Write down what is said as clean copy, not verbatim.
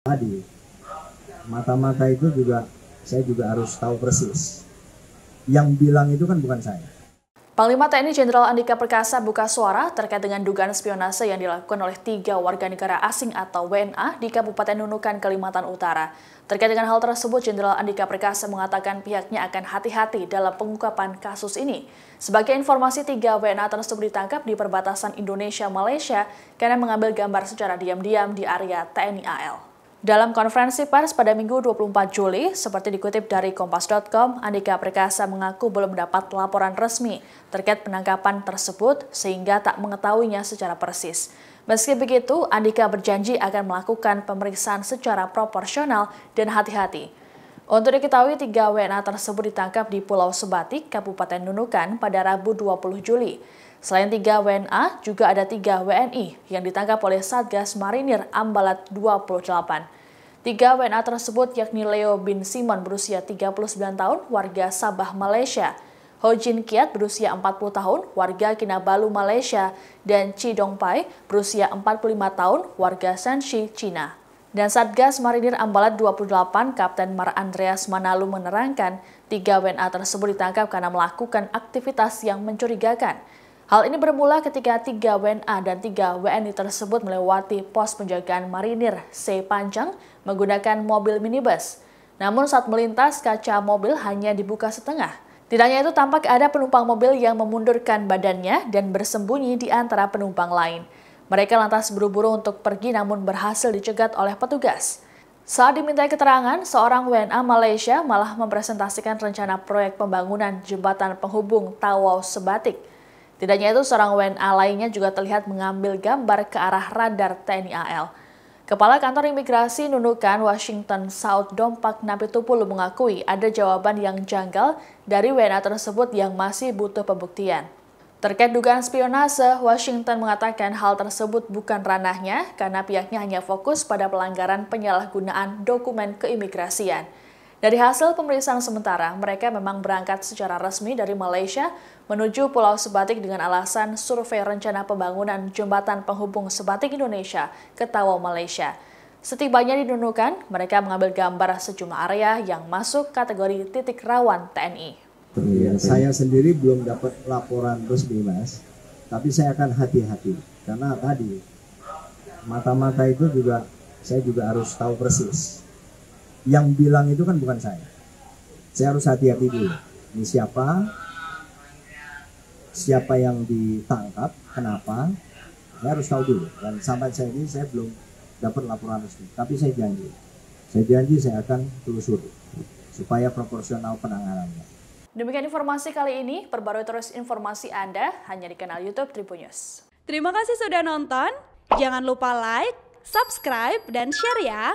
Tadi mata-mata itu juga saya juga harus tahu persis. Yang bilang itu kan bukan saya. Panglima TNI Jenderal Andika Perkasa buka suara terkait dengan dugaan spionase yang dilakukan oleh 3 warga negara asing atau WNA di Kabupaten Nunukan, Kalimantan Utara. Terkait dengan hal tersebut, Jenderal Andika Perkasa mengatakan pihaknya akan hati-hati dalam pengungkapan kasus ini. Sebagai informasi, 3 WNA tersebut ditangkap di perbatasan Indonesia-Malaysia karena mengambil gambar secara diam-diam di area TNI AL. Dalam konferensi pers pada Minggu 24 Juli, seperti dikutip dari Kompas.com, Andika Perkasa mengaku belum mendapat laporan resmi terkait penangkapan tersebut sehingga tak mengetahuinya secara persis. Meski begitu, Andika berjanji akan melakukan pemeriksaan secara proporsional dan hati-hati. Untuk diketahui, 3 WNA tersebut ditangkap di Pulau Sebatik, Kabupaten Nunukan pada Rabu 20 Juli. Selain 3 WNA, juga ada 3 WNI yang ditangkap oleh Satgas Marinir Ambalat 28. 3 WNA tersebut yakni Leo bin Simon berusia 39 tahun, warga Sabah, Malaysia, Ho Jin Kiat berusia 40 tahun, warga Kinabalu, Malaysia, dan Chi Dongpai berusia 45 tahun, warga Shanxi, Cina. Dan Satgas Marinir Ambalat 28, Kapten Mar Andreas Manalu menerangkan 3 WNA tersebut ditangkap karena melakukan aktivitas yang mencurigakan. Hal ini bermula ketika 3 WNA dan 3 WNI tersebut melewati pos penjagaan marinir C Panjang menggunakan mobil minibus. Namun saat melintas, kaca mobil hanya dibuka setengah. Tidak hanya itu, tampak ada penumpang mobil yang memundurkan badannya dan bersembunyi di antara penumpang lain. Mereka lantas buru-buru untuk pergi namun berhasil dicegat oleh petugas. Saat dimintai keterangan, seorang WNA Malaysia malah mempresentasikan rencana proyek pembangunan jembatan penghubung Tawau Sebatik. Tidak hanya itu, seorang WNA lainnya juga terlihat mengambil gambar ke arah radar TNI AL. Kepala Kantor Imigrasi Nunukan, Washington South Dompak Napitupulu mengakui ada jawaban yang janggal dari WNA tersebut yang masih butuh pembuktian. Terkait dugaan spionase, Washington mengatakan hal tersebut bukan ranahnya karena pihaknya hanya fokus pada pelanggaran penyalahgunaan dokumen keimigrasian. Dari hasil pemeriksaan sementara, mereka memang berangkat secara resmi dari Malaysia menuju Pulau Sebatik dengan alasan survei rencana pembangunan jembatan penghubung Sebatik Indonesia ke Tawau, Malaysia. Setibanya di Nunukan, mereka mengambil gambar sejumlah area yang masuk kategori titik rawan TNI. Ya, saya sendiri belum dapat laporan resmi, Mas. Tapi saya akan hati-hati karena tadi mata-mata itu juga saya juga harus tahu persis. Yang bilang itu kan bukan saya. Saya harus hati-hati dulu. Ini siapa yang ditangkap, kenapa? Saya harus tahu dulu. Dan sampai saat ini saya belum dapat laporan resmi. Tapi saya janji saya akan telusuri supaya proporsional penanganannya. Demikian informasi kali ini. Perbarui terus informasi Anda hanya di kanal YouTube Tribun News. Terima kasih sudah nonton. Jangan lupa like, subscribe, dan share ya.